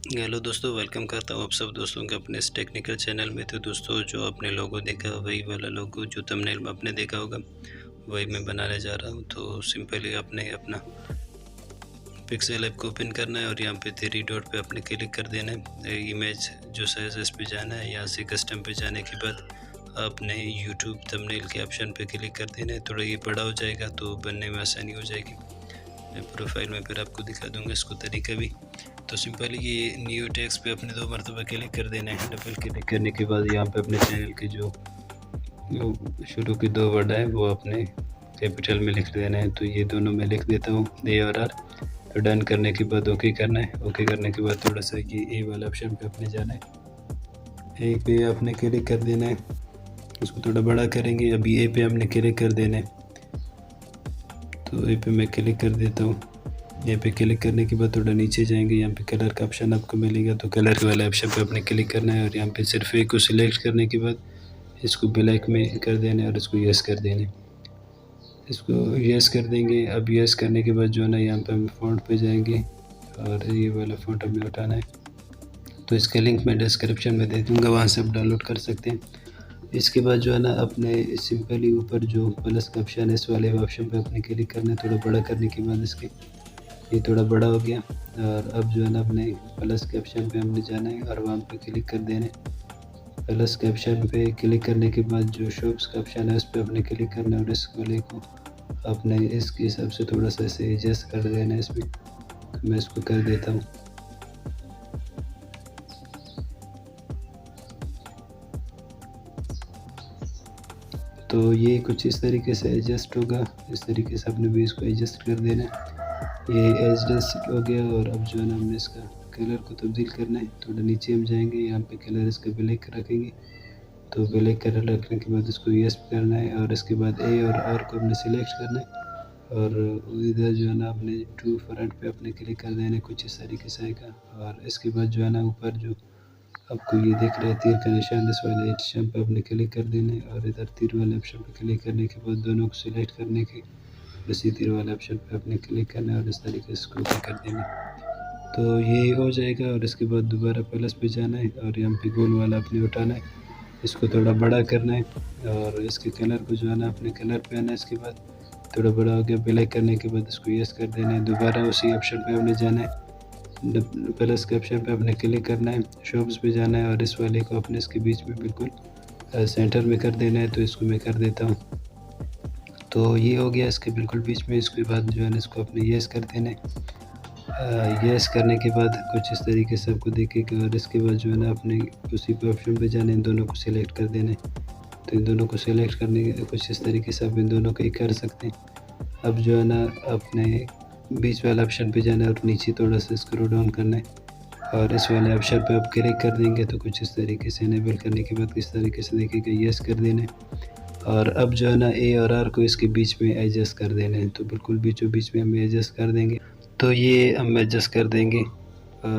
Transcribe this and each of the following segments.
Hello दोस्तों, welcome करता हूँ आप सब दोस्तों के अपने इस टेक्निकल चैनल में। तो दोस्तों, जो आपने लोगो देखा वही वाला लोगो जो थंबनेल में आपने देखा होगा, वही मैं बनाने जा रहा हूँ। तो सिंपली आपने अपना पिक्सेल ऐप को ओपन करना है और यहाँ पे थ्री डॉट पे आपने क्लिक कर देना है। इमेज जो साइज है इस पे जाना है। यहाँ से कस्टम पे जाने के बाद आपने यूट्यूब थंबनेल के ऑप्शन पे क्लिक कर देना है। थोड़ा ये बड़ा हो जाएगा तो बनने में आसानी हो जाएगी। मैं प्रोफाइल में फिर आपको दिखा दूंगा इसको तरीका भी। तो सिंपली ये न्यू टेक्स्ट पे अपने 2 मरतबा क्लिक कर देना है। डबल क्लिक करने के बाद यहाँ पे अपने चैनल के जो शुरू के 2 वर्ड है वो अपने कैपिटल में लिख देना है। तो ये दोनों मैं लिख देता हूँ, ए और आर। तो डन करने के बाद ओके करना है। ओके करने के बाद थोड़ा सा ये ए वाला ऑप्शन पे अपने जाना है। ए पे आपने क्लिक कर देना है, उसको थोड़ा बड़ा करेंगे। अभी ए पे हमने क्लिक कर देना है, तो ए पे मैं क्लिक कर देता हूँ। यहाँ पे क्लिक करने के बाद थोड़ा नीचे जाएंगे, यहाँ पे कलर का ऑप्शन आपको मिलेगा। तो कलर वाले ऑप्शन पे आपने क्लिक करना है और यहाँ पे सिर्फ एक को सिलेक्ट करने के बाद इसको ब्लैक में कर देना है और इसको यस कर देना है। इसको यस कर देंगे। अब यस करने के बाद जो है ना, यहाँ पे हम फ़ॉन्ट पे जाएंगे और ये वाला फ़ॉन्ट हमें उठाना है। तो इसका लिंक मैं डिस्क्रिप्शन में दे दूँगा, वहाँ से आप डाउनलोड कर सकते हैं। इसके बाद जो है ना, अपने सिंपली ऊपर जो प्लस का ऑप्शन है, इस वाले ऑप्शन पे अपने क्लिक करना है। थोड़ा बड़ा करने के बाद इसके ये थोड़ा बड़ा हो गया। और अब जो है ना, अपने प्लस के ऑप्शन पे हमने जाना है और वहाँ पे क्लिक कर देना है। प्लस के ऑप्शन पे क्लिक करने के बाद जो शॉप्स का ऑप्शन है उस पर अपने क्लिक करना है और इस वाले को अपने इसके हिसाब से थोड़ा सा इसे एडजस्ट कर देना है इसमें। तो मैं इसको कर देता हूँ। तो ये कुछ इस तरीके से एडजस्ट होगा। इस तरीके से आपने भी इसको एडजस्ट कर देना है। ये एडजस्ट हो गया। और अब जो है ना, हमने इसका कलर को तब्दील करना है। थोड़ा नीचे हम जाएंगे, यहाँ पे कलर इसका ब्लैक रखेंगे। तो ब्लैक कलर रखने के बाद इसको यस करना है और इसके बाद ए और आर को हमने सिलेक्ट करना है। और इधर जो है ना, अपने टू फ्रंट पे अपने क्लिक कर देना है, कुछ इस तरीके से आएगा। और इसके बाद जो है ना, ऊपर जो आपको ये दिख रहा है तीर का निशान, इस वाले ऑप्शन पे अपने क्लिक कर देना है। और इधर तीर वाले ऑप्शन पे क्लिक करने के बाद दोनों को सिलेक्ट करने के इसी तीर वाले ऑप्शन पे अपने क्लिक करना है और इस तरीके से इसको कर देना है। तो ये हो जाएगा। और इसके बाद दोबारा प्लस पे जाना है और यहाँ पे गोल वाला अपने उठाना है, इसको थोड़ा बड़ा करना है। और इसके कलर को जो है ना, अपने कलर पे आना है। इसके बाद थोड़ा बड़ा हो गया, ब्लैक करने के बाद इसको यस कर देना है। दोबारा उसी ऑप्शन पे हमने जाना है, प्लस के ऑप्शन पे अपने क्लिक करना है, शॉप्स पे जाना है और इस वाले को अपने इसके बीच में बिल्कुल सेंटर में कर देना है। तो इसको मैं कर देता हूँ। तो ये हो गया इसके बिल्कुल बीच में। इसके बाद जो है ना, इसको अपने यस कर देना है। यस करने के बाद कुछ इस तरीके से आपको दिखेगा। और इसके बाद जो है ना, अपने उसी पे ऑप्शन पे जाना है, इन दोनों को सिलेक्ट कर देना है। तो इन दोनों को सिलेक्ट करने के कुछ इस तरीके से आप इन दोनों को ही कर सकते हैं। अब जो है ना, अपने बीच वाला ऑप्शन पे जाना है और नीचे थोड़ा सा स्क्रॉल डाउन करना है और इस वाले ऑप्शन पे आप क्लिक कर देंगे। तो कुछ इस तरीके से इनेबल करने के बाद किस तरीके से दिखेगा, यस कर देना है। और अब जो है ना, ए और आर को इसके बीच में एडजस्ट कर देना है। तो बिल्कुल बीचों बीच में हम एडजस्ट कर देंगे। तो ये हम एडजस्ट कर देंगे।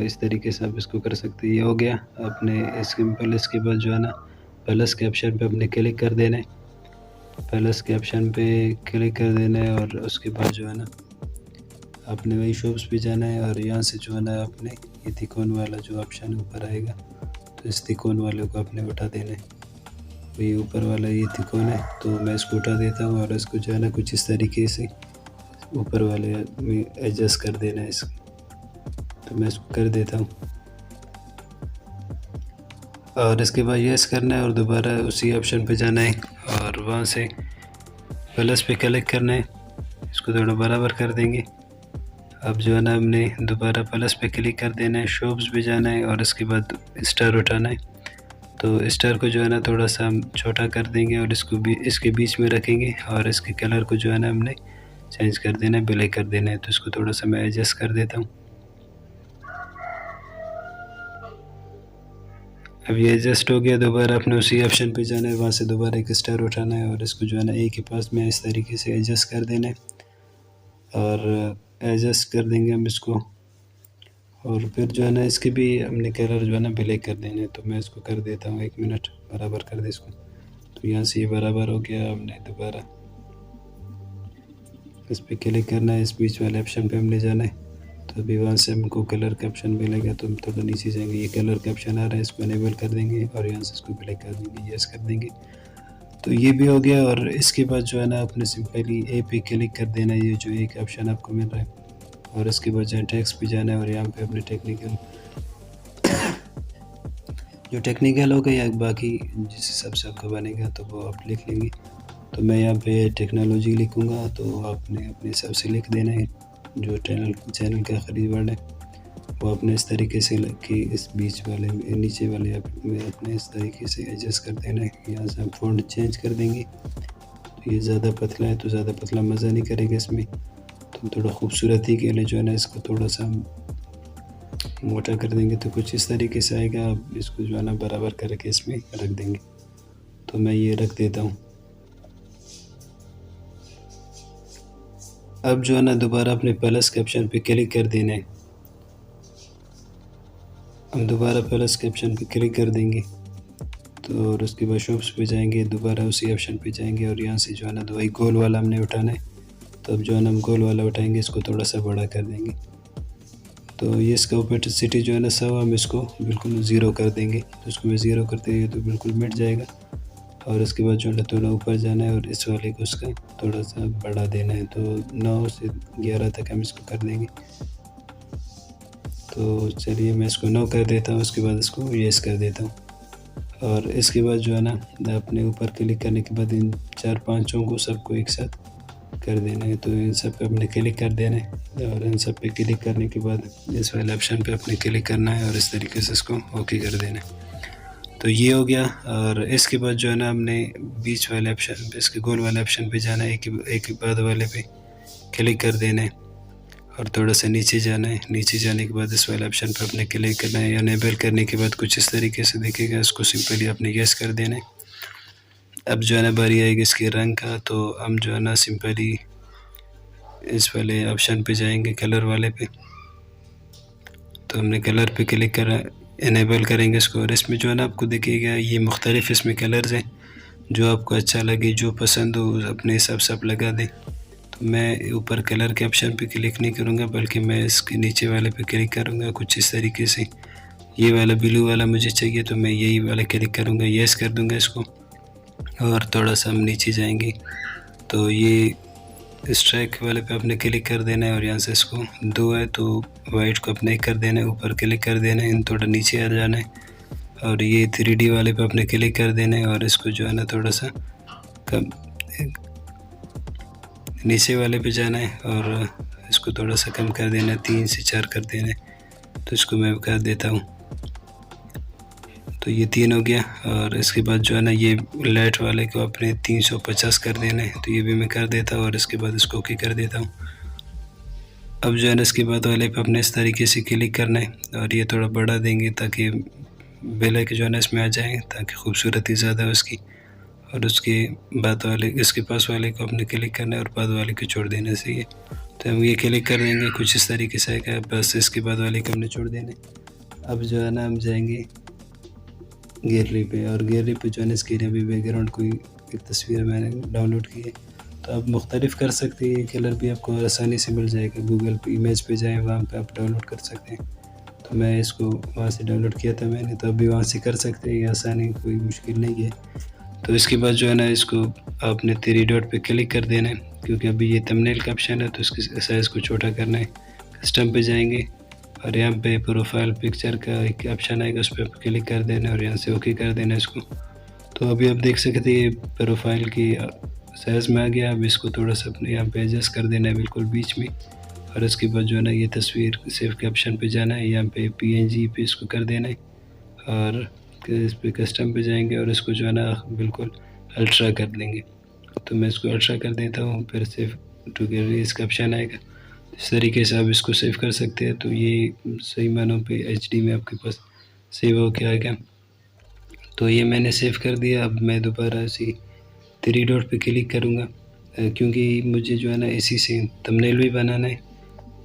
इस तरीके से आप इसको कर सकते हैं। ये हो गया अपने सिंपल। इसके बाद जो है ना, प्लस के ऑप्शन पे अपने क्लिक कर देना है। प्लस के ऑप्शन पे क्लिक कर देना है और उसके बाद जो है ना, अपने वही शॉप्स पे जाना है और यहाँ से जो है ना, अपने ये तिकोन वाला जो ऑप्शन ऊपर आएगा, तो इस तिकोन वाले को अपने उठा देना है। तो ये ऊपर वाला ये तिकोन है, तो मैं इसको उठा देता हूँ और इसको जो है ना, कुछ इस तरीके से ऊपर वाले में एडजस्ट कर देना है इसको। तो मैं इसको कर देता हूँ और इसके बाद यस करना है और दोबारा उसी ऑप्शन पे जाना है और वहाँ से प्लस पे क्लिक करना है। इसको थोड़ा बराबर कर देंगे। अब जो है ना, हमने दोबारा प्लस पे क्लिक कर देना है, शॉप्स पे जाना है और इसके बाद स्टार उठाना है। तो स्टार को जो है ना, थोड़ा सा हम छोटा कर देंगे और इसको भी इसके बीच में रखेंगे और इसके कलर को जो है ना, हमने चेंज कर देना है, ब्लैक कर देना है। तो इसको थोड़ा सा मैं एडजस्ट कर देता हूँ। अब ये एडजस्ट हो गया। दोबारा अपने उसी ऑप्शन पे जाना है, वहाँ से दोबारा एक स्टार उठाना है और इसको जो है ना, ए के पास में इस तरीके से एडजस्ट कर देना है और एडजस्ट कर देंगे हम इसको। और फिर जो है ना, इसके भी हमने कलर जो है ना, ब्लैक कर देना है। तो मैं इसको कर देता हूँ, 1 मिनट बराबर कर दे इसको। तो यहाँ से ये बराबर हो गया। हमने दोबारा इस पर क्लिक करना है, इस बीच वाले ऑप्शन पे हमने जाना है तो अभी वहाँ से हमको कलर का ऑप्शन मिलेगा, तो हम थोड़ा नीचे जाएंगे, ये कलर का ऑप्शन आ रहा है, इसको इनेबल कर देंगे और यहाँ से इसको क्लिक कर देंगे, यस कर देंगे। तो ये भी हो गया। और इसके बाद जो है ना आपने सिंपली ए पे क्लिक कर देना, ये जो एक ऑप्शन आपको मिल रहा है, और उसके बाद जो है टेक्स्ट पे जाना है और यहाँ पे अपने टेक्निकल जो टेक्निकल होगा या बाकी जिस हिसाब से आपका बनेगा तो वो आप लिख लेंगे। तो मैं यहाँ पे टेक्नोलॉजी लिखूँगा, तो आपने अपने हिसाब से लिख देना है। जो चैनल का आखिरी वर्ड है वो अपने इस तरीके से लिख के इस बीच वाले नीचे वाले में अपने इस तरीके से एडजस्ट कर देना है। यहाँ से हम फ़ॉन्ट चेंज कर देंगे। तो ये ज़्यादा पतला है तो ज़्यादा पतला मज़ा नहीं करेगा इसमें, तो थोड़ा खूबसूरती के लिए जो है ना इसको थोड़ा सा हम मोटा कर देंगे, तो कुछ इस तरीके से आएगा। आप इसको जो है ना बराबर करके इसमें रख देंगे। तो मैं ये रख देता हूँ। अब जो है ना दोबारा अपने प्लस के ऑप्शन पे क्लिक कर देना है। हम दोबारा प्लस के ऑप्शन पे क्लिक कर देंगे, तो और उसके बाद शॉप्स पे जाएंगे, दोबारा उसी ऑप्शन पे जाएंगे और यहाँ से जो है ना वही गोल वाला हमने उठाना है। तो अब जो है ना हम गोल वाला उठाएंगे, इसको थोड़ा सा बड़ा कर देंगे। तो ये इसका ओपेसिटी जो है ना सब हम इसको बिल्कुल ज़ीरो कर देंगे। तो इसको मैं ज़ीरो करते हैं तो बिल्कुल मिट जाएगा। और उसके बाद जो है थोड़ा ऊपर जाना है और इस वाले को उसका थोड़ा सा बढ़ा देना है। तो 9 से 11 तक हम इसको कर देंगे। तो चलिए मैं इसको 9 कर देता हूँ, उसके बाद इसको येस कर देता हूँ। और इसके बाद जो है ना अपने ऊपर क्लिक करने के बाद इन 4-5 को सबको एक साथ कर देना है। तो इन सब पे अपने क्लिक कर देना है और इन सब पे क्लिक करने के बाद इस वाले ऑप्शन पे अपने क्लिक करना है और इस तरीके से इसको ओके कर देना है। तो ये हो गया। और इसके बाद जो है ना हमने बीच वाले ऑप्शन पे, इसके गोल वाले ऑप्शन पे जाना है, एक के बाद वाले पे क्लिक कर देना है और थोड़ा सा नीचे जाना है। नीचे जाने के बाद इस वाले ऑप्शन पर अपने क्लिक करना है। इनेबल करने के बाद कुछ इस तरीके से दिखेगा, इसको सिंपली अपने यस कर देना है। अब जो है ना बारी आएगी इसके रंग का, तो हम जो है ना सिंपली इस वाले ऑप्शन पे जाएंगे, कलर वाले पे। तो हमने कलर पे क्लिक करा, इनेबल करेंगे इसको। और इसमें जो है ना आपको दिखेगा ये मुख्तलिफ इसमें कलर्स हैं, जो आपको अच्छा लगे, जो पसंद हो अपने हिसाब से आप लगा दें। तो मैं ऊपर कलर के ऑप्शन पे क्लिक नहीं करूँगा, बल्कि मैं इसके नीचे वाले पे क्लिक करूँगा कुछ इस तरीके से। ये वाला ब्लू वाला मुझे चाहिए, तो मैं यही वाला क्लिक करूँगा, येस कर दूँगा इसको। और थोड़ा सा हम नीचे जाएंगे, तो ये स्ट्राइक वाले पे आपने क्लिक कर देना है और यहाँ से इसको 2 है तो वाइट को अपने कर देना है, ऊपर क्लिक कर देना है, थोड़ा नीचे आ जाना है। और ये 3D वाले पे आपने क्लिक कर देना है और इसको जो है ना थोड़ा सा कम नीचे वाले पे जाना है और इसको थोड़ा सा कम कर देना है, 3 से 4 कर देना है। तो इसको मैं कर देता हूँ। तो ये 3 हो गया। और इसके बाद जो है ना ये लाइट वाले को अपने 350 कर देना है, तो ये भी मैं कर देता हूँ और इसके बाद इसको ओके कर देता हूँ। अब जो है ना इसके बाद वाले पे अपने इस तरीके से क्लिक करना है और ये थोड़ा बढ़ा देंगे ताकि बेल के जो है ना इसमें आ जाए, ताकि खूबसूरती ज़्यादा हो उसकी। और उसके बाद वाले इसके पास वाले को अपने क्लिक करना है और बाद वाले को छोड़ देना चाहिए। तो हम ये क्लिक कर देंगे, कुछ इस तरीके से आएगा, बस इसके बाद वाले को हमने छोड़ देना है। अब जो है ना हम जाएंगे गैलरी पे, और गैलरी पे जो है ना इसके अभी बैकग्राउंड कोई एक तस्वीर मैंने डाउनलोड की है, तो आप मुख्तलिफ कर सकते हैं। कलर भी आपको आसानी से मिल जाएगा, गूगल पे इमेज पे जाएँ, वहाँ पे आप डाउनलोड कर सकते हैं। तो मैं इसको वहाँ से डाउनलोड किया था मैंने, तो अभी वहाँ से कर सकते हैं, आसानी कोई मुश्किल नहीं है। तो इसके बाद जो है ना इसको आपने 3 डॉट पे क्लिक कर देना है, क्योंकि अभी ये थंबनेल का ऑप्शन है तो इसके साइज़ को छोटा करना है। कस्टम पे जाएंगे और यहाँ पे प्रोफाइल पिक्चर का एक ऑप्शन आएगा, उस पर क्लिक कर देना है और यहाँ से ओके कर देना है इसको। तो अभी आप देख सकते हैं प्रोफाइल की साइज़ में आ गया। अब इसको थोड़ा सा अपने यहाँ पे एडजस्ट कर देना है बिल्कुल बीच में। और उसके बाद जो है ना ये तस्वीर सेव के ऑप्शन पे जाना है, यहाँ पे PNG पे इसको कर देना है और इस पे कस्टम पे जाएंगे और इसको जो है ना बिल्कुल अल्ट्रा कर देंगे। तो मैं इसको अल्ट्रा कर देता हूँ, फिर सेव टू गैलरी इसका ऑप्शन आएगा। इस तरीके से आप इसको सेव कर सकते हैं। तो ये सही मानों पे HD में आपके पास सेव हो के आएगा। तो ये मैंने सेव कर दिया। अब मैं दोबारा इसी 3 डॉट पे क्लिक करूँगा, क्योंकि मुझे जो है ना इसी से थंबनेल भी बनाना है,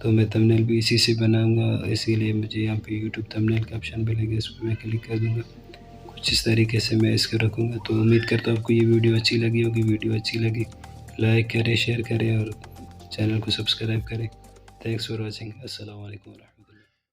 तो मैं थंबनेल भी इसी से बनाऊँगा। इसीलिए मुझे यहाँ पे यूट्यूब थंबनेल का ऑप्शन मिलेगा, इस पर मैं क्लिक कर दूँगा। कुछ इस तरीके से मैं इसको रखूँगा। तो उम्मीद करता हूँ आपको ये वीडियो अच्छी लगी होगी। वीडियो अच्छी लगी लाइक करें, शेयर करें और चैनल को सब्सक्राइब करें। Thanks for watching. अस्सलाम वालेकुम वरहमतुल्लाह।